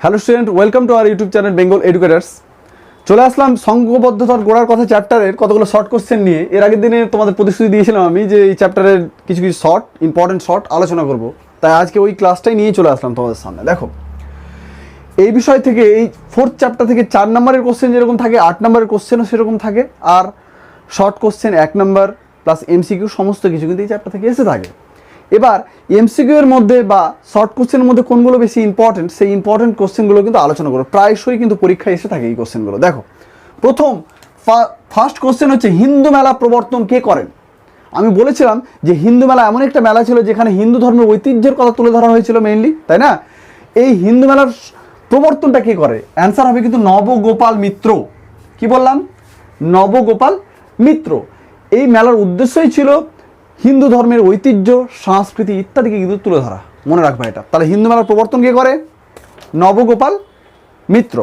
Hello student, welcome to our YouTube channel Bengal educators. চলে আসলাম সংঘবদ্ধতার গোড়ার কথা চ্যাপ্টারের কতগুলো শর্ট কোশ্চেন নিয়ে। এর আগের দিনে তোমাদের প্রতিশ্রুতি দিয়েছিলাম আমি যে এই চ্যাপ্টারের কিছু কিছু ইম্পর্টেন্ট শর্ট আলোচনা করব, তাই আজকে ওই ক্লাসটাই নিয়ে চলে আসলাম তোমাদের সামনে। দেখো, এই বিষয় থেকে এই 4th চ্যাপ্টার থেকে 4 নম্বরের কোশ্চেন যেরকম থাকে, 8 নম্বরের কোশ্চেনও সেরকম থাকে, আর শর্ট কোশ্চেন 1 নম্বর প্লাস এমসিকিউ সমস্ত কিছু কিন্তু এই চ্যাপ্টার থেকে এসে থাকে। এবার এমসিকিউ এর মধ্যে বা শর্ট কোশ্চেনের মধ্যে কোনগুলো বেশি ইম্পর্টেন্ট, সেই ইম্পর্টেন্ট কোশ্চেনগুলো কিন্তু আলোচনা করবো। প্রায়শই কিন্তু পরীক্ষায় এসে থাকে এই কোশ্চেনগুলো। দেখো, প্রথম ফার্স্ট কোশ্চেন হচ্ছে হিন্দু মেলা প্রবর্তন কে করেন? আমি বলেছিলাম যে হিন্দু মেলা এমন একটা মেলা ছিল যেখানে হিন্দু ধর্মের ঐতিহ্যের কথা তুলে ধরা হয়েছিল মেইনলি, তাই না? এই হিন্দু মেলার প্রবর্তনটা কে করে? অ্যান্সার হবে কিন্তু নবগোপাল মিত্র। কি বললাম? নবগোপাল মিত্র। এই মেলার উদ্দেশ্যই ছিল হিন্দু ধর্মের ঐতিহ্য, সংস্কৃতি ইত্যাদিকে কিন্তু তুলে ধরা। মনে রাখবে এটা। তাহলে হিন্দু মেলার প্রবর্তন কে করে? নবগোপাল মিত্র।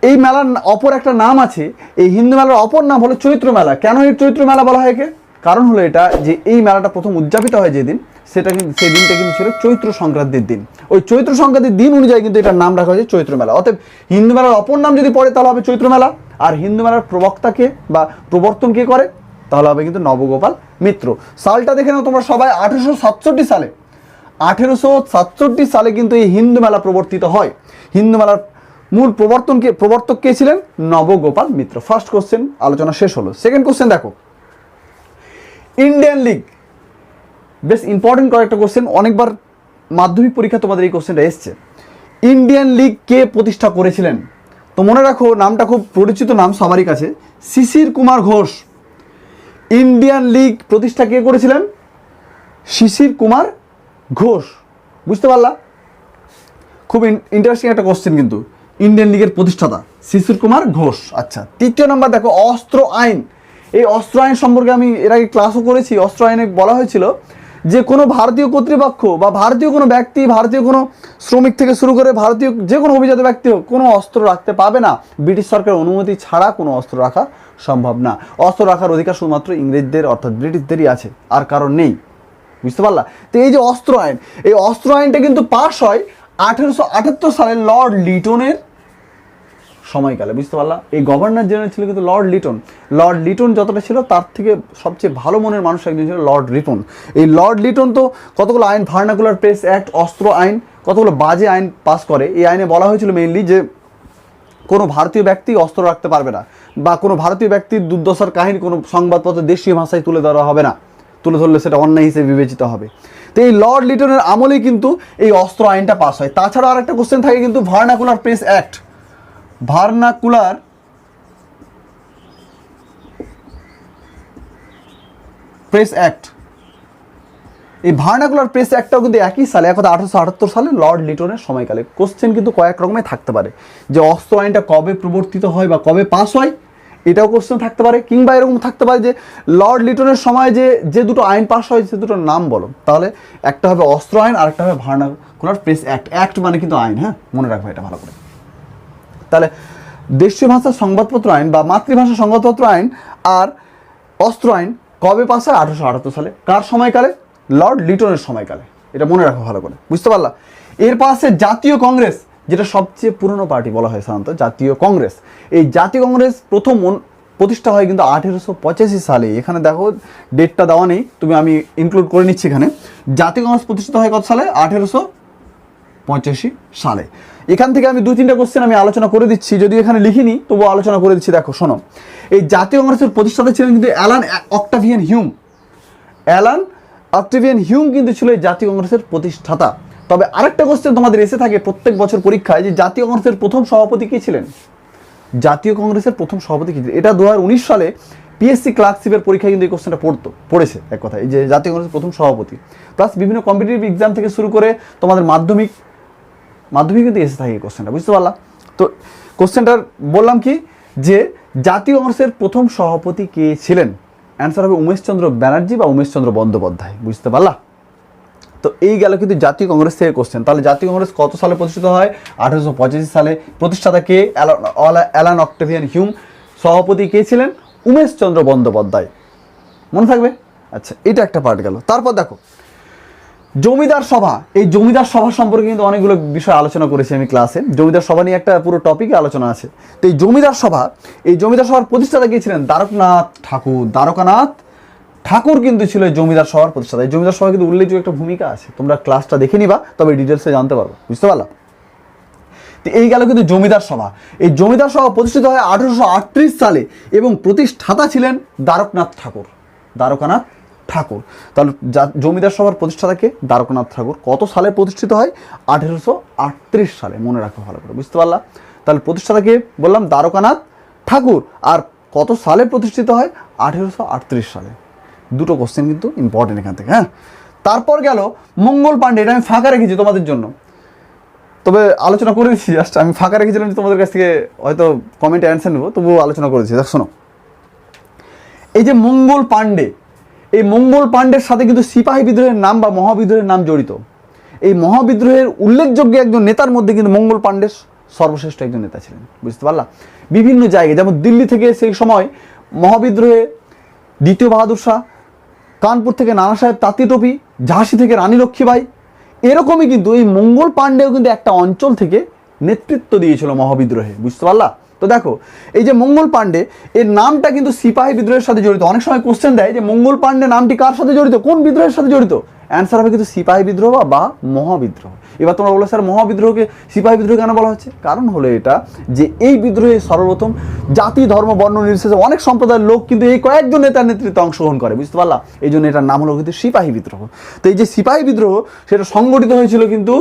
এই মেলার অপর একটা নাম আছে। এই হিন্দু মেলার অপর নাম হলো চৈত্র মেলা। কেন এই চৈত্র মেলা বলা হয় একে? কারণ হলো এটা যে এই মেলাটা প্রথম উদযাপিত হয় যেদিন, সেটা কিন্তু সেই দিনটা কিন্তু ছিল চৈত্র সংক্রান্তির দিন। ওই চৈত্র সংক্রান্তির দিন অনুযায়ী কিন্তু এটার নাম রাখা হয়েছে চৈত্র মেলা। অতএব হিন্দু মেলার অপর নাম যদি পড়ে তাহলে হবে চৈত্র মেলা। আর হিন্দু মেলার প্রবক্তাকে বা প্রবর্তন কে করে? তাহলে হবে কিন্তু নবগোপাল মিত্র। সালটা দেখে নাও তোমরা সবাই, 1867 সালে। 1867 সালে কিন্তু এই হিন্দু মেলা প্রবর্তিত হয়। হিন্দু মেলার মূল প্রবর্তক কে ছিলেন? নবগোপাল মিত্র। ফার্স্ট কোশ্চেন আলোচনা শেষ হলো। সেকেন্ড কোশ্চেন দেখো, ইন্ডিয়ান লীগ। বেশ ইম্পর্টেন্ট কয়েকটা কোশ্চেন, অনেকবার মাধ্যমিক পরীক্ষা তোমাদের এই কোশ্চেনটা এসছে। ইন্ডিয়ান লীগ কে প্রতিষ্ঠা করেছিলেন? তো মনে রাখো, নামটা খুব পরিচিত নাম সবারই কাছে, শিশির কুমার ঘোষ। ইন্ডিয়ান লীগ প্রতিষ্ঠা কে করেছিলেন? শিশির কুমার ঘোষ। বুঝতে পারলা? খুব ইন্টারেস্টিং একটা কোশ্চেন কিন্তু। ইন্ডিয়ান লীগের প্রতিষ্ঠাতা শিশির কুমার ঘোষ। আচ্ছা, তৃতীয় নম্বর দেখো, অস্ত্র আইন। এই অস্ত্র আইন সম্পর্কে আমি এর আগে ক্লাসও করেছি। অস্ত্র আইনে বলা হয়েছিল যে কোনো ভারতীয় কর্তৃপক্ষ বা ভারতীয় কোনো ব্যক্তি, ভারতীয় কোনো শ্রমিক থেকে শুরু করে ভারতীয় যে কোনো অভিজাত ব্যক্তি হোক, কোনো অস্ত্র রাখতে পাবে না। ব্রিটিশ সরকারের অনুমতি ছাড়া কোনো অস্ত্র রাখা সম্ভব না। অস্ত্র রাখার অধিকার শুধুমাত্র ইংরেজদের অর্থাৎ ব্রিটিশদেরই আছে, আর কারণ নেই। বুঝতে পারলা? তো এই যে অস্ত্র আইন, এই অস্ত্র আইনটা কিন্তু পাস হয় 1878 সালে লর্ড লিটনের সময়কালে। বুঝতে পারলা? এই গভর্নর জেনারেল ছিল কিন্তু লর্ড লিটন। লর্ড লিটন যতটা ছিল তার থেকে সবচেয়ে ভালো মনের মানুষ একজন ছিল লর্ড লিটন। এই লর্ড লিটন তো কতগুলো আইন, ভার্নাকুলার প্রেস অ্যাক্ট, অস্ত্র আইন, কতগুলো বাজে আইন পাস করে। এই আইনে বলা হয়েছিল মেইনলি যে কোনো ভারতীয় ব্যক্তি অস্ত্র রাখতে পারবে না, বা কোনো ভারতীয় ব্যক্তির দুর্দশার কাহিনী কোনো সংবাদপত্র দেশীয় ভাষায় তুলে ধরা হবে না। তুলে ধরলে সেটা অন্যায় হিসেবে বিবেচিত হবে। তো এই লর্ড লিটনের আমলেই কিন্তু এই অস্ত্র আইনটা পাস হয়। তাছাড়া আর একটা কোশ্চেন থাকে কিন্তু, vernacular press act. Vernacular press act, এই ভার্নাকুলার প্রেস অ্যাক্টটাও কিন্তু একই সালে, 1878 সালে লর্ড লিটনের সময়কালে। কোশ্চেন কিন্তু কয়েক রকমের থাকতে পারে, যে অস্ত্র আইনটা কবে প্রবর্তিত হয় বা কবে পাস হয়, এটাও কোশ্চেন থাকতে পারে। কিংবা এরকম থাকতে পারে যে লর্ড লিটনের সময় যে দুটো আইন পাস হয় সে দুটোর নাম বলো। তাহলে একটা হবে অস্ত্র আইন আর একটা হবে ভার্নাকুলার প্রেস অ্যাক্ট। অ্যাক্ট মানে কিন্তু আইন, হ্যাঁ, মনে রাখবে এটা ভালো করে। তাহলে দেশীয় ভাষার সংবাদপত্র আইন বা মাতৃভাষা সংবাদপত্র আইন আর অস্ত্র আইন কবে পাস হয়? 1878 সালে। কার সময়কালে? লর্ড লিটনের সময়কালে। এটা মনে রাখো ভালো করে। বুঝতে পারলা? এর পাশে জাতীয় কংগ্রেস, যেটা সবচেয়ে পুরনো পার্টি বলা হয় সাধারণত, জাতীয় কংগ্রেস। এই জাতীয় কংগ্রেস প্রথম প্রতিষ্ঠা হয় কিন্তু 1885 সালে। এখানে দেখো ডেটটা দেওয়া নেই, আমি ইনক্লুড করে নিচ্ছি এখানে। জাতীয় কংগ্রেস প্রতিষ্ঠিত হয় কত সালে? 1885 সালে। এখান থেকে আমি 2-3টা কোশ্চেন আমি আলোচনা করে দিচ্ছি, যদিও এখানে লিখিনি তবুও আলোচনা করে দিচ্ছি। দেখো শোনো, এই জাতীয় কংগ্রেসের প্রতিষ্ঠাতা ছিলেন কিন্তু Alan Octavian Hume. Alan Octavian Hume কিন্তু ছিল এই জাতীয় কংগ্রেসের প্রতিষ্ঠাতা। তবে আরেকটা কোশ্চেন তোমাদের এসে থাকে প্রত্যেক বছর পরীক্ষায়, যে জাতীয় কংগ্রেসের প্রথম সভাপতি কে ছিলেন? জাতীয় কংগ্রেসের প্রথম সভাপতি কে ছিলেন? এটা 2019 সালে পিএসসি ক্লার্কশিপের পরীক্ষায় কিন্তু এই কোশ্চেনটা পড়েছে এক কথায়, যে জাতীয় কংগ্রেসের প্রথম সভাপতি। প্লাস বিভিন্ন কম্পিটিটিভ এক্সাম থেকে শুরু করে তোমাদের মাধ্যমিক কিন্তু এসে থাকে এই কোশ্চেনটা। বুঝতে পারলা? তো কোশ্চেনটার বললাম কি, যে জাতীয় কংগ্রেসের প্রথম সভাপতি কে ছিলেন? অ্যান্সার হবে উমেশচন্দ্র ব্যানার্জি বা উমেশচন্দ্র বন্দ্যোপাধ্যায়। বুঝতে পারলা? তো এই গেল কিন্তু জাতীয় কংগ্রেস থেকে কোশ্চেন। তাহলে জাতীয় কংগ্রেস কত সালে প্রতিষ্ঠিত হয়? 1885 সালে। প্রতিষ্ঠাতা কে? Alan Octavian Hume. সভাপতি কে ছিলেন? উমেশচন্দ্র বন্দ্যোপাধ্যায়। মনে থাকবে? আচ্ছা, এটা একটা পার্ট গেল। তারপর দেখো, জমিদার সভা, এই জমিদার সভা সম্পর্কে কিন্তু অনেকগুলো বিষয় আলোচনা করেছি আমি ক্লাসে। জমিদার সভা নিয়ে একটা পুরো টপিকে আলোচনা আছে। তো এই জমিদার সভার প্রতিষ্ঠাতা কে ছিলেন? দ্বারকনাথ ঠাকুর। দ্বারকানাথ ঠাকুর কিন্তু ছিল এই জমিদার সভার প্রতিষ্ঠাতা। এই জমিদার সভা কিন্তু উল্লেখযোগ্য একটা ভূমিকা আছে, তোমরা ক্লাসটা দেখে নিবা, তবে ডিটেলসে জানতে পারবো, বুঝতে পারলা? তো এই গেল কিন্তু জমিদার সভা। এই জমিদার সভা প্রতিষ্ঠিত হয় 1838 সালে এবং প্রতিষ্ঠাতা ছিলেন দ্বারকনাথ ঠাকুর। দ্বারকানাথ ঠাকুর। তাহলে জমিদার সভার প্রতিষ্ঠাতাকে? দ্বারকনাথ ঠাকুর। কত সালে প্রতিষ্ঠিত হয়? 1838 সালে, মনে রাখো ভালো করে, বুঝতে পারলা? তাহলে প্রতিষ্ঠাতাকে বললাম দ্বারকানাথ ঠাকুর। আর কত সালে প্রতিষ্ঠিত হয়? 1838 সালে। দুটো কোশ্চেন কিন্তু ইম্পর্টেন্ট এখান থেকে, হ্যাঁ। তারপর গেল মঙ্গল পাণ্ডে। এটা আমি ফাঁকা রেখেছি তোমাদের জন্য, তবে আলোচনা করে দিচ্ছি। জাস্ট আমি ফাঁকা রেখেছিলাম যে তোমাদের কাছ থেকে হয়তো কমেন্টে অ্যান্সার নেবো, তবুও আলোচনা করেছি। দেখ শোনো, এই যে মঙ্গল পাণ্ডে, এই মঙ্গল পাণ্ডের সাথে কিন্তু সিপাহী বিদ্রোহের নাম বা মহাবিদ্রোহের নাম জড়িত। এই মহাবিদ্রোহের উল্লেখযোগ্য একজন নেতার মধ্যে কিন্তু মঙ্গল পাণ্ডে সর্বশ্রেষ্ঠ একজন নেতা ছিলেন, বুঝতে পারলা? বিভিন্ন জায়গায়, যেমন দিল্লি থেকে সেই সময় মহাবিদ্রোহে দ্বিতীয় বাহাদুর শাহ, কানপুর থেকে নানা সাহেব তাঁতি টোপি, ঝাঁসি থেকে রানী লক্ষ্মীবাই, এরকমই কিন্তু এই মঙ্গল পাণ্ডেও কিন্তু একটা অঞ্চল থেকে নেতৃত্ব দিয়েছিল মহাবিদ্রোহে, বুঝতে পারলা? তো দেখো, এই যে মঙ্গল পাণ্ডে, এর নামটা কিন্তু সিপাহী বিদ্রোহের সাথে জড়িত। অনেক সময় কোশ্চেন দেয় যে মঙ্গল পাণ্ডে নামটি কার সাথে জড়িত, কোন বিদ্রোহের সাথে জড়িত? অ্যান্সার হবে কিন্তু সিপাহী বিদ্রোহ বা মহাবিদ্রোহ। এবার তোমরা বলো স্যার মহাবিদ্রোহকে সিপাহী বিদ্রোহ কেন বলা হচ্ছে? কারণ হলো এটা যে এই বিদ্রোহে সর্বপ্রথম জাতি ধর্ম বর্ণ নির্বিশেষে অনেক সম্প্রদায়ের লোক কিন্তু এই কয়েকজন নেতার নেতৃত্বে অংশগ্রহণ করে, বুঝতে পারলা? এই জন্য এটার নাম হলো কিন্তু সিপাহী বিদ্রোহ। তো এই যে সিপাহী বিদ্রোহ, সেটা সংগঠিত হয়েছিল কিন্তু,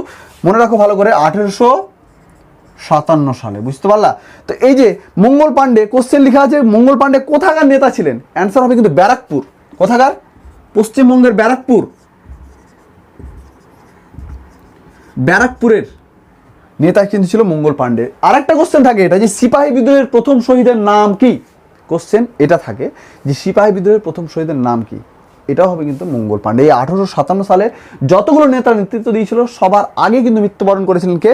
মনে রাখো ভালো করে, 1857 সালে, বুঝতে পারলা? তো এই যে মঙ্গল পাণ্ডে, কোশ্চেন লেখা আছে মঙ্গল পাণ্ডে কোথাকার নেতা ছিলেন? অ্যান্সার হবে কিন্তু ব্যারাকপুর। কোথাকার? পশ্চিমবঙ্গের ব্যারাকপুর। ব্যারাকপুরের নেতা কিন্তু ছিল মঙ্গল পাণ্ডে। আর একটা কোশ্চেন থাকে এটা যে সিপাহী বিদ্রোহের প্রথম শহীদের নাম কি? কোশ্চেন এটা থাকে যে সিপাহী বিদ্রোহের প্রথম শহীদের নাম কি? এটাও হবে কিন্তু মঙ্গল পাণ্ডে। এই 1857 সালে যতগুলো নেতা নেতৃত্ব দিয়েছিল সবার আগে কিন্তু মৃত্যুবরণ করেছিলেন কে?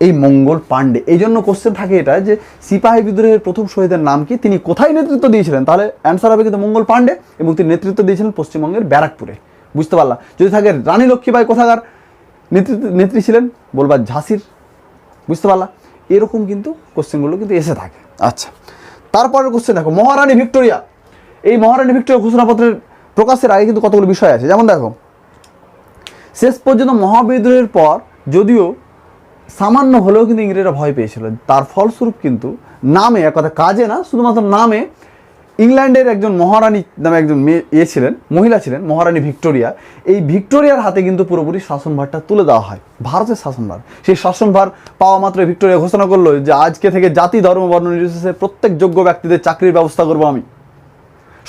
এই মঙ্গল পাণ্ডে। এই জন্য কোশ্চেন থাকে এটা যে সিপাহী বিদ্রোহের প্রথম শহীদের নাম কি, তিনি কোথায় নেতৃত্ব দিয়েছিলেন? তাহলে অ্যান্সার হবে কিন্তু মঙ্গল পাণ্ডে, এবং তিনি নেতৃত্ব দিয়েছিলেন পশ্চিমবঙ্গের ব্যারাকপুরে, বুঝতে পারলা? যদি থাকে রানী লক্ষ্মীবাই কোথাকার নেত্রী ছিলেন, বলবা ঝাঁসির, বুঝতে পারলা? এরকম কিন্তু কোশ্চেনগুলো কিন্তু এসে থাকে। আচ্ছা, তারপরের কোশ্চেন দেখো, মহারানী ভিক্টোরিয়া। এই মহারানী ভিক্টোরিয়া ঘোষণাপত্রের প্রকাশের আগে কিন্তু কতগুলো বিষয় আছে। যেমন দেখো, শেষ পর্যন্ত মহাবিদ্রোহের পর যদিও সামান্য হলেও কিন্তু ইংরেজরা ভয় পেয়েছিল, তার ফলস্বরূপ কিন্তু নামে, এক কথা কাজে না, শুধুমাত্র নামে ইংল্যান্ডের একজন মহারানী নামে একজন মহিলা ছিলেন, মহারানী ভিক্টোরিয়া। এই ভিক্টোরিয়ার হাতে কিন্তু পুরোপুরি শাসনভারটা তুলে দেওয়া হয়, ভারতের শাসনভার। সেই শাসনভার পাওয়া মাত্র ভিক্টোরিয়া ঘোষণা করলো যে আজকে থেকে জাতি ধর্ম বর্ণ নির্বিশেষে প্রত্যেক যোগ্য ব্যক্তিদের চাকরির ব্যবস্থা করবো আমি।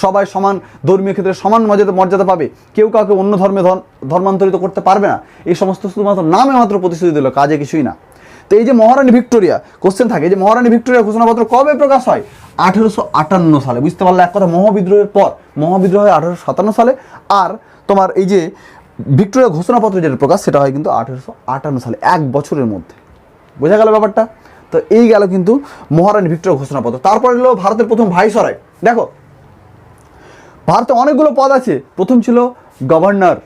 সবাই সমান ধর্মীয় ক্ষেত্রে সমান মর্যাদা পাবে, কেউ কাউকে অন্য ধর্মে ধর্মান্তরিত করতে পারবে না। এই সমস্ত শুধুমাত্র নামে মাত্র প্রতিশ্রুতি দিল, কাজে কিছুই না। তো এই যে মহারানী ভিক্টোরিয়া, কোশ্চেন থাকে যে মহারানী ভিক্টোরিয়া ঘোষণাপত্র কবে প্রকাশ হয়? 1858 সালে, বুঝতে পারলে? এক কথা, মহাবিদ্রোহের পর। মহাবিদ্রোহ হয় 1857 সালে, আর তোমার এই যে ভিক্টোরিয়া ঘোষণাপত্র যেটা প্রকাশ, সেটা হয় কিন্তু 1858 সালে, 1 বছরের মধ্যে। বোঝা গেল ব্যাপারটা? তো এই গেল কিন্তু মহারানী ভিক্টোরিয়া ঘোষণাপত্র। তারপরে হলো ভারতের প্রথম ভাইসরয়। দেখো, ভারতে অনেকগুলো পদ আছে। প্রথম ছিল governor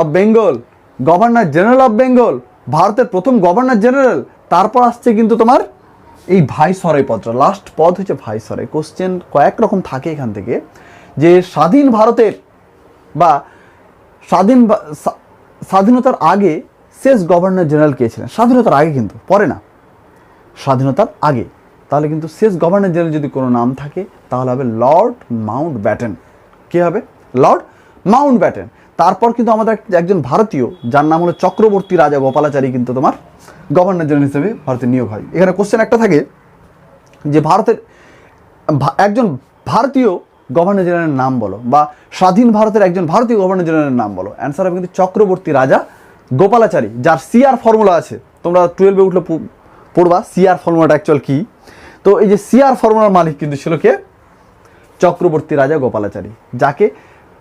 of Bengal, governor general of Bengal, ভারতের প্রথম গভর্নর জেনারেল। তারপর আসছে কিন্তু তোমার এই ভাইসরয় পদটা, লাস্ট পদ হচ্ছে ভাইসরয়। কোশ্চেন কয়েক রকম থাকে এখান থেকে, যে স্বাধীন ভারতের বা স্বাধীনতার আগে শেষ গভর্নর জেনারেল কে ছিলেন? স্বাধীনতার আগে, কিন্তু পরে না, স্বাধীনতার আগে। তাহলে কিন্তু শেষ গভর্নর জেনারেল যদি কোনো নাম থাকে তাহলে হবে লর্ড মাউন্ট ব্যাটেন। কে হবে? Lord Mountbatten. তারপর কিন্তু আমাদের একজন ভারতীয় যার নাম হলো চক্রবর্তী রাজা গোপালাচারী কিন্তু তোমার গভর্নর জেনারেল হিসেবে ভারতে নিয়োগ হয়। এখানে কোশ্চেন একটা থাকে যে ভারতের একজন ভারতীয় গভর্নর জেনারেলের নাম বলো, বা স্বাধীন ভারতের একজন ভারতীয় গভর্নর জেনারেলের নাম বলো। অ্যান্সার হবে কিন্তু চক্রবর্তী রাজা গোপালাচারী, যার সিআর ফর্মুলা আছে। তোমরা 12-এ উঠলে পড়বা সিআর ফর্মুলাটা অ্যাকচুয়াল কি। তো এই যে সিআর ফর্মুলার মালিক কিন্তু ছিল কে? চক্রবর্তী রাজা গোপালাচারী, যাকে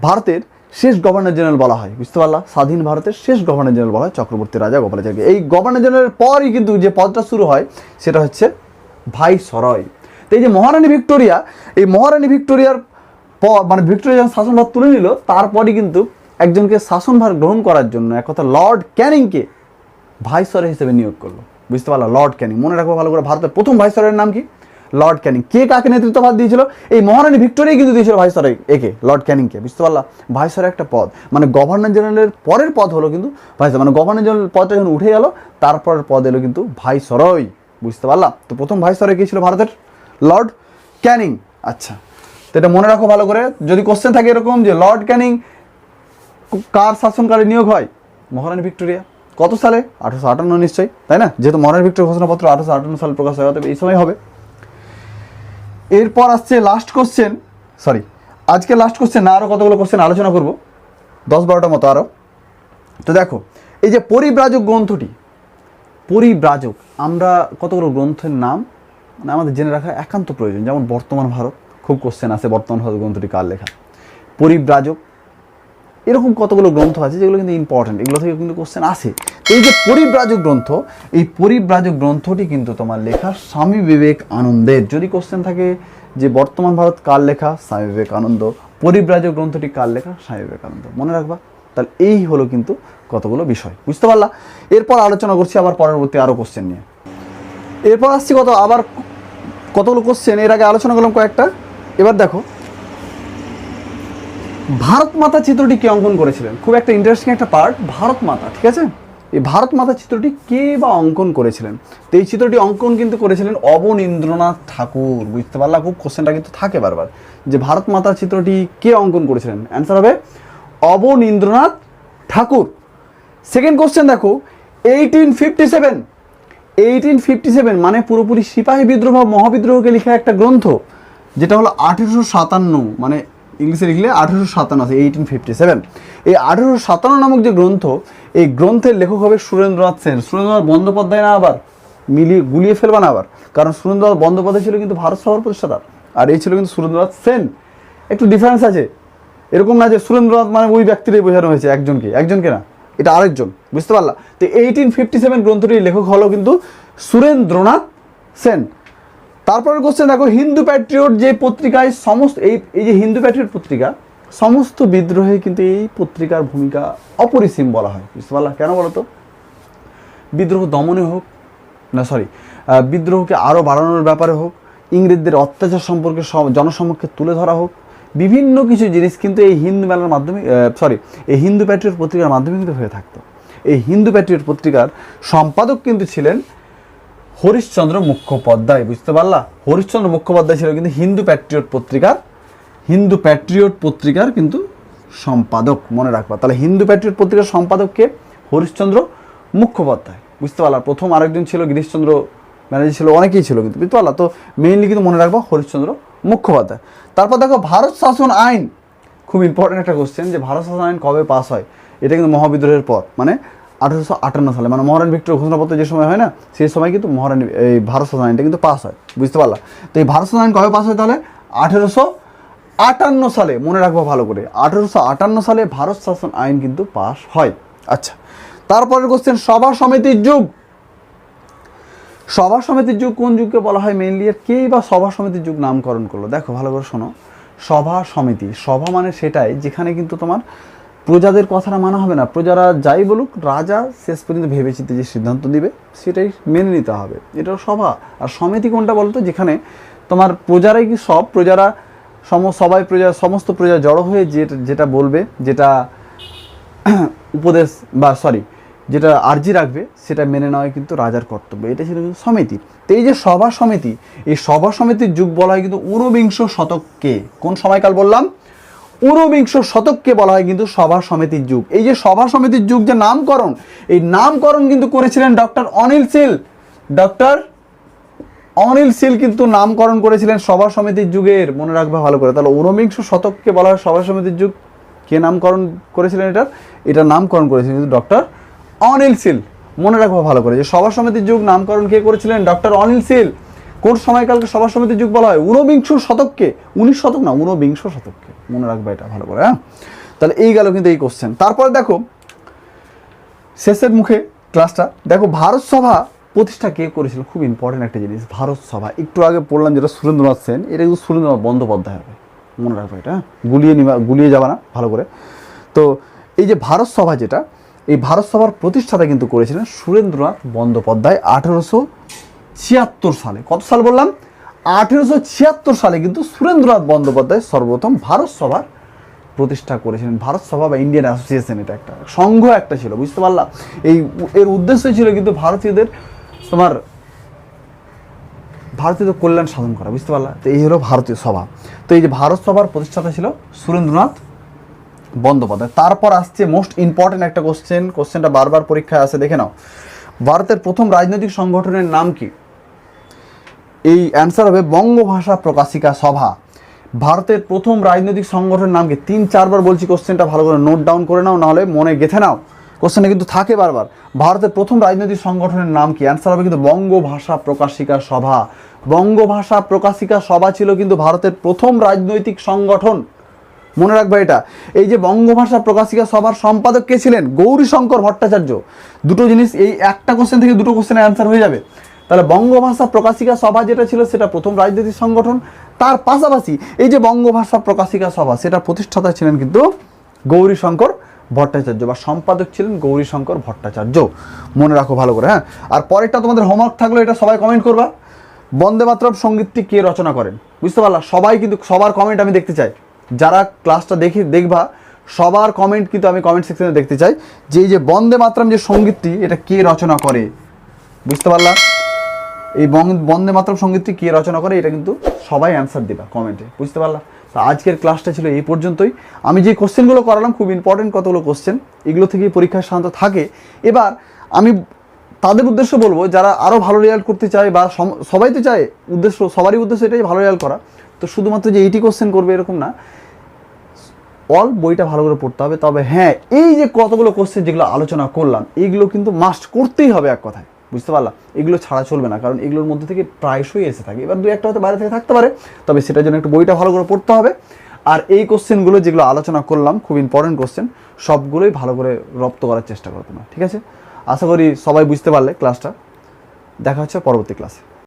ভারতের শেষ গভর্নর জেনারেল বলা হয়, বুঝতে পারলা? স্বাধীন ভারতের শেষ গভর্নর জেনারেল বলা হয় চক্রবর্তী রাজা গোপালাচারীকে। এই গভর্নর জেনারেলের পরই কিন্তু যে পদটা শুরু হয় সেটা হচ্ছে ভাইসরয়। তো এই যে মহারানী ভিক্টোরিয়া, এই মহারানী ভিক্টোরিয়ার পর, মানে ভিক্টোরিয়া যখন শাসনভার তুলে নিল, তারপরই কিন্তু একজনকে শাসনভার গ্রহণ করার জন্য এক কথা লর্ড ক্যানিংকে ভাইসরয় হিসেবে নিয়োগ করলো, বুঝতে পারলো? লর্ড ক্যানিং, মনে রাখবো ভালো করে, ভারতের প্রথম ভাইসরয়ের নাম কি? লর্ড ক্যানিং। কে কাকে নেতৃত্বভার দিয়েছিল? এই মহারানী ভিক্টোরিয়া কিন্তু দিয়েছিল ভাইসরয় একে, লর্ড ক্যানিংকে, বুঝতে পারলা? ভাইসরয় একটা পদ, মানে গভর্নর জেনারেলের পরের পদ হলো কিন্তু ভাইসরয়, মানে গভর্নর জেনারেল পদটা যখন উঠে গেল তারপরের পদ এলো কিন্তু ভাইসরয়, বুঝতে পারলা? তো প্রথম ভাইসরয় কে ছিল ভারতের? লর্ড ক্যানিং। আচ্ছা, তো এটা মনে রাখো ভালো করে, যদি কোশ্চেন থাকে এরকম যে লর্ড ক্যানিং কার শাসনকালে নিয়োগ হয়? মহারানী ভিক্টোরিয়া। কত সালে? 1858 নিশ্চয়ই, তাই না? যেহেতু মহারানী ভিক্টোরিয়া ঘোষণাপত্র 1858 সালে প্রকাশ হয়, অতএব এই সময় হবে। এরপর আসছে লাস্ট কোশ্চেন, সরি আজকে লাস্ট কোশ্চেন না, আরও কতগুলো কোশ্চেন আলোচনা করব, 10-12টা মতো আরও। তো দেখো, এই যে পরিব্রাজক গ্রন্থটি, পরিব্রাজক, আমরা কতগুলো গ্রন্থের নাম মানে আমাদের জেনে রাখা একান্ত প্রয়োজন। যেমন বর্তমান ভারত, খুব কোশ্চেন আছে, বর্তমান ভারত গ্রন্থটি কার লেখা? পরিব্রাজক, এরকম কতগুলো গ্রন্থ আছে যেগুলো কিন্তু ইম্পর্টেন্ট, এগুলো থেকে কিন্তু কোশ্চেন আসে। এই যে পরিব্রাজক গ্রন্থ, এই পরিব্রাজক গ্রন্থটি কিন্তু তোমার লেখা স্বামী বিবেকানন্দের। যদি কোশ্চেন থাকে যে বর্তমান ভারত কার লেখা? স্বামী বিবেকানন্দ। পরিব্রাজক গ্রন্থটি কার লেখা? স্বামী বিবেকানন্দ, মনে রাখবা। তাহলে এই হলো কিন্তু কতগুলো বিষয়, বুঝতে পারলা? এরপর আলোচনা করছি আবার পরবর্তী আরও কোশ্চেন নিয়ে। এরপর আসছি আবার কতগুলো কোশ্চেন, এর আগে আলোচনা করলাম কয়েকটা। এবার দেখো, ভারত মাতা চিত্রটি কে অঙ্কন করেছিলেন? খুব একটা ইন্টারেস্টিং একটা পার্ট, ভারত মাতা, ঠিক আছে? এই ভারত মাতা চিত্রটি কে বা অঙ্কন করেছিলেন? তো এই চিত্রটি অঙ্কন কিন্তু করেছিলেন অবনীন্দ্রনাথ ঠাকুর, বুঝতে পারলা? খুব কোশ্চেনটা কিন্তু থাকে বারবার যে ভারত মাতা চিত্রটি কে অঙ্কন করেছিলেন? অ্যান্সার হবে অবনীন্দ্রনাথ ঠাকুর। সেকেন্ড কোশ্চেন দেখো, 1857 মানে পুরোপুরি সিপাহী বিদ্রোহ মহাবিদ্রোহকে লেখা একটা গ্রন্থ, যেটা হলো 1857, মানে ইংলিশে লিখলে 1857 আছে, 1857। এই 1857 নামক যে গ্রন্থ, এই গ্রন্থের লেখক হবে সুরেন্দ্রনাথ সেন। সুরেন্দ্রনাথ বন্দ্যোপাধ্যায় না, আবার গুলিয়ে ফেলবা না আবার, কারণ সুরেন্দ্রনাথ বন্দ্যোপাধ্যায় ছিল কিন্তু ভারত সভার প্রতিষ্ঠাতা, আর এই ছিল কিন্তু সুরেন্দ্রনাথ সেন। একটু ডিফারেন্স আছে, এরকম না যে সুরেন্দ্রনাথ মানে ওই ব্যক্তিটাই বোঝানো হয়েছে, একজনকে না, এটা আরেকজন, বুঝতে পারলা? তো 1857 গ্রন্থটির লেখক হলো কিন্তু সুরেন্দ্রনাথ সেন। তারপরের কোশ্চেন দেখো, হিন্দু প্যাট্রিয়ট যে পত্রিকায় সমস্ত এই যে হিন্দু প্যাট্রিয়ট পত্রিকা, সমস্ত বিদ্রোহে কিন্তু এই পত্রিকার ভূমিকা অপরিসীম বলা হয়, বুঝতে পারলা? কেন বলো তো? বিদ্রোহ দমনে হোক না, বিদ্রোহকে আরও বাড়ানোর ব্যাপারে হোক, ইংরেজদের অত্যাচার সম্পর্কে জনসমক্ষে তুলে ধরা হোক, বিভিন্ন কিছু জিনিস কিন্তু এই হিন্দু মেলার মাধ্যমে এই হিন্দু প্যাট্রিয়ট পত্রিকার মাধ্যমে কিন্তু হয়ে থাকতো। এই হিন্দু প্যাট্রিয়ট পত্রিকার সম্পাদক কিন্তু ছিলেন হরিশ্চন্দ্র মুখোপাধ্যায়, বুঝতে পারলা? হরিশ্চন্দ্র মুখোপাধ্যায় ছিল কিন্তু হিন্দু প্যাট্রিয়ট পত্রিকার কিন্তু সম্পাদক, মনে রাখবা। তাহলে হিন্দু প্যাট্রিয়ট পত্রিকার সম্পাদককে হরিশ্চন্দ্র মুখোপাধ্যায়, বুঝতে পারলা? প্রথম আরেকজন ছিল গিরিশচন্দ্র ব্যানার্জি, ছিল অনেকেই ছিল কিন্তু, বুঝতে পারলা? তো মেইনলি কিন্তু মনে রাখবা হরিশ্চন্দ্র মুখোপাধ্যায়। তারপর দেখো, ভারত শাসন আইন, খুব ইম্পর্টেন্ট একটা কোশ্চেন, যে ভারত শাসন আইন কবে পাস হয়? এটা কিন্তু মহাবিদ্রোহের পর, মানে 1858 সালে, মানে মহারানী ভিক্টোরিয়া ঘোষণাপত্র যে সময় হয় না, সেই সময় কিন্তু এই ভারত শাসন আইনটা কিন্তু পাস হয়, বুঝতে পারলা? তো এই ভারত শাসন আইন কবে পাস হয়? তাহলে 1858 সালে, মনে রাখবো ভালো করে, 1858 সালে ভারত শাসন আইন কিন্তু পাস হয়। আচ্ছা, তারপরের কোশ্চেন, সভা সমিতির যুগ। সভা সমিতির যুগ কোন যুগকে বলা হয় মেইনলি, আর কে বা সভা সমিতির যুগ নামকরণ করলো? দেখো ভালো করে শোনো, সভা সমিতি, সভা মানে সেটাই যেখানে কিন্তু তোমার প্রজাদের কথাটা মানা হবে না, প্রজারা যাই বলুক, রাজা শেষ পর্যন্ত ভেবেচিন্তে যে সিদ্ধান্ত দিবে সেটাই মেনে নিতে হবে, এটা সভা। আর সমিতি কোনটা বলতো? যেখানে তোমার প্রজারাই কি প্রজারা সমস্ত প্রজা জড়ো হয়ে যেটা বলবে, যেটা উপদেশ বা যেটা আর্জি রাখবে, সেটা মেনে নেওয়াই কিন্তু রাজার কর্তব্য, এটা ছিল কিন্তু সমিতি। তো এই যে সভা সমিতি, এই সভা সমিতির যুগ বলা হয় কিন্তু ঊনবিংশ শতককে। কোন সময়কাল বললাম? ঊনবিংশ শতককে বলা হয় কিন্তু সভা সমিতির যুগ। এই যে সভা সমিতির যুগ যে নামকরণ, এই নামকরণ কিন্তু করেছিলেন ডক্টর অনিল শীল। ডক্টর অনিল শীল কিন্তু নামকরণ করেছিলেন সভা সমিতির যুগের, মনে রাখবে ভালো করে। তাহলে ঊনবিংশ শতককে বলা হয় সভা সমিতির যুগ। কে নামকরণ করেছিলেন এটার নামকরণ করেছিলেন কিন্তু ডক্টর অনিল শীল, মনে রাখবো ভালো করে, যে সভা সমিতির যুগ নামকরণ কে করেছিলেন? ডক্টর অনিল শীল। কোন সময়কালকে সভা সমিতির যুগ বলা হয়? ঊনবিংশ শতককে, 19 শতক না, ঊনবিংশ শতককে, মনে রাখবে এটা ভালো করে, হ্যাঁ? তাহলে এই গেল কিন্তু এই কোশ্চেন। তারপরে দেখো শেষের মুখে ক্লাসটা দেখো, ভারত সভা প্রতিষ্ঠা কে করেছিল? খুব ইম্পর্টেন্ট একটা জিনিস, ভারত সভা। একটু আগে পড়লাম যেটা সুরেন্দ্রনাথ সেন, এটা কিন্তু সুরেন্দ্রনাথ বন্দ্যোপাধ্যায় হবে, মনে রাখবে এটা, গুলিয়ে যাবা না ভালো করে। তো এই যে ভারত সভা যেটা, এই ভারত সভার প্রতিষ্ঠাতা কিন্তু করেছিলেন সুরেন্দ্রনাথ বন্দ্যোপাধ্যায় 1876 সালে। কত সাল বললাম? 1876 সালে কিন্তু সুরেন্দ্রনাথ বন্দ্যোপাধ্যায় সর্বপ্রথম ভারত সভার প্রতিষ্ঠা করেছিলেন। ভারত সভা বা ইন্ডিয়ান অ্যাসোসিয়েশন, এটা একটা সংঘ একটা ছিল, বুঝতে পারলাম? এর উদ্দেশ্য ছিল কিন্তু ভারতীয়দের কল্যাণ সাধন করা, বুঝতে পারলাম? তো এই হলো ভারতীয় সভা। তো এই যে ভারত সভার প্রতিষ্ঠাতা ছিল সুরেন্দ্রনাথ বন্দ্যোপাধ্যায়। তারপর আসছে মোস্ট ইম্পর্টেন্ট একটা কোশ্চেনটা বারবার পরীক্ষায় আসে, দেখে নাও। ভারতের প্রথম রাজনৈতিক সংগঠনের নাম কি? এই অ্যান্সার হবে বঙ্গভাষা প্রকাশিকা সভা। ভারতের প্রথম রাজনৈতিক সংগঠনের নাম কি? 3-4 বার বলছি, কোশ্চেনটা ভালো করে নোট ডাউন করে নাও, নাহলে মনে গেঁথে নাও, কোশ্চেনটা কিন্তু থাকে বারবার। ভারতের প্রথম রাজনৈতিক সংগঠনের নাম কি? অ্যান্সার হবে কিন্তু বঙ্গভাষা প্রকাশিকা সভা। বঙ্গভাষা প্রকাশিকা সভা ছিল কিন্তু ভারতের প্রথম রাজনৈতিক সংগঠন, মনে রাখবে এটা। এই যে বঙ্গভাষা প্রকাশিকা সভার সম্পাদক কে ছিলেন? গৌরীশঙ্কর ভট্টাচার্য। দুটো জিনিস, এই একটা কোশ্চেন থেকে দুটো কোশ্চেনের অ্যান্সার হয়ে যাবে। তাহলে বঙ্গভাষা প্রকাশিকা সভা যেটা ছিল সেটা প্রথম রাজনৈতিক সংগঠন, তার পাশাপাশি এই যে বঙ্গভাষা প্রকাশিকা সভা সেটা প্রতিষ্ঠাতা ছিলেন কিন্তু গৌরীশঙ্কর ভট্টাচার্য, বা সম্পাদক ছিলেন গৌরীশঙ্কর ভট্টাচার্য, মনে রাখো ভালো করে, হ্যাঁ। আর পরেরটা তোমাদের হোমওয়ার্ক থাকলো, এটা সবাই কমেন্ট করবা। বন্দে মাতরম সঙ্গীতটি কে রচনা করেন? বুঝতে পারলা? সবাই কিন্তু, সবার কমেন্ট আমি দেখতে চাই, যারা ক্লাসটা দেখবা সবার কমেন্ট কিন্তু আমি কমেন্ট সেকশনে দেখতে চাই, যে এই যে বন্দে মাতরম যে সঙ্গীতটি এটা কে রচনা করে, বুঝতে পারলা? এই বন্দে মাতরম সঙ্গীতটি কে রচনা করে এটা কিন্তু সবাই অ্যান্সার দিবা কমেন্টে, বুঝতে পারলা? তো আজকের ক্লাসটা ছিল এই পর্যন্তই। আমি যে কোশ্চেনগুলো করালাম খুব ইম্পর্টেন্ট কতগুলো কোশ্চেন, এগুলো থেকেই পরীক্ষার সাধারণত থাকে। এবার আমি তাদের উদ্দেশ্য বলবো যারা আরও ভালো রেজাল্ট করতে চায়, বা সবাই তো চায়, সবারই উদ্দেশ্য এটাই ভালো রেজাল্ট করা। তো শুধুমাত্র যে 80 কোশ্চেন করবে এরকম না, অল বইটা ভালো করে পড়তে হবে। তবে হ্যাঁ, এই যে কতগুলো কোশ্চেন যেগুলো আলোচনা করলাম এইগুলো কিন্তু মাস্ট করতেই হবে এক কথায়, বুঝতে পারলাম? এগুলো ছাড়া চলবে না, কারণ এগুলোর মধ্যে থেকে প্রায়শই এসে থাকে। এবার 2-1টা হয়তো বাইরে থেকে থাকতে পারে, তবে সেটার জন্য একটু বইটা ভালো করে পড়তে হবে। আর এই কোশ্চেনগুলো যেগুলো আলোচনা করলাম খুব ইম্পর্টেন্ট কোশ্চেন, সবগুলোই ভালো করে রপ্ত করার চেষ্টা করো তোমরা, ঠিক আছে? আশা করি সবাই বুঝতে পারলে ক্লাসটা। দেখা হচ্ছে পরবর্তী ক্লাসে।